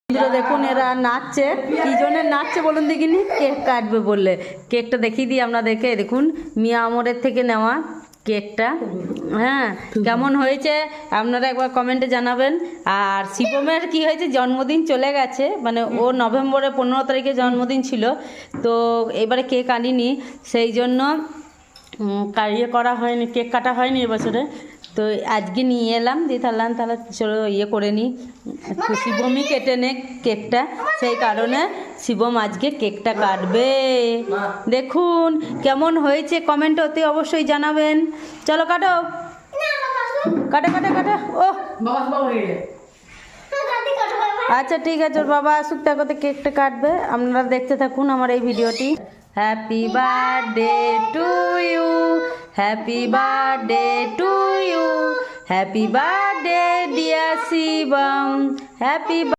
বন্ধুরা দেখুন এরা নাচছে, কি জন্য নাচছে বলুন দেখিনি? কেক কাটবে বললে। কেকটা দেখিয়ে দিই আপনাদেরকে। দেখুন মিয়া আমরের থেকে নেওয়া কেকটা। হ্যাঁ, কেমন হয়েছে আপনারা একবার কমেন্টে জানাবেন। আর শিবমের কি হয়েছে, জন্মদিন চলে গেছে, মানে ও নভেম্বরের 15 তারিখে জন্মদিন ছিল, তো এবারে কেক আনিনি, সেই জন্য ইয়ে করা হয়নি, কেক কাটা হয়নি এবছরে। তো আজকে নিয়ে এলাম, দিয়ে তাহলে চলো ইয়ে করে নিই, শিবমই কেটে নে কেকটা, সেই কারণে শিবম আজকে কেকটা কাটবে। দেখুন কেমন হয়েছে কমেন্টে অতি অবশ্যই জানাবেন। চলো কাটো, কাটা কাটা কাটা। ও আচ্ছা ঠিক আছে, ওর বাবা আসুক, তারপরে কেকটা কাটবে। আপনারা দেখতে থাকুন আমার এই ভিডিওটি। Happy birthday to you, happy birthday to you, happy birthday dear Shivam, happy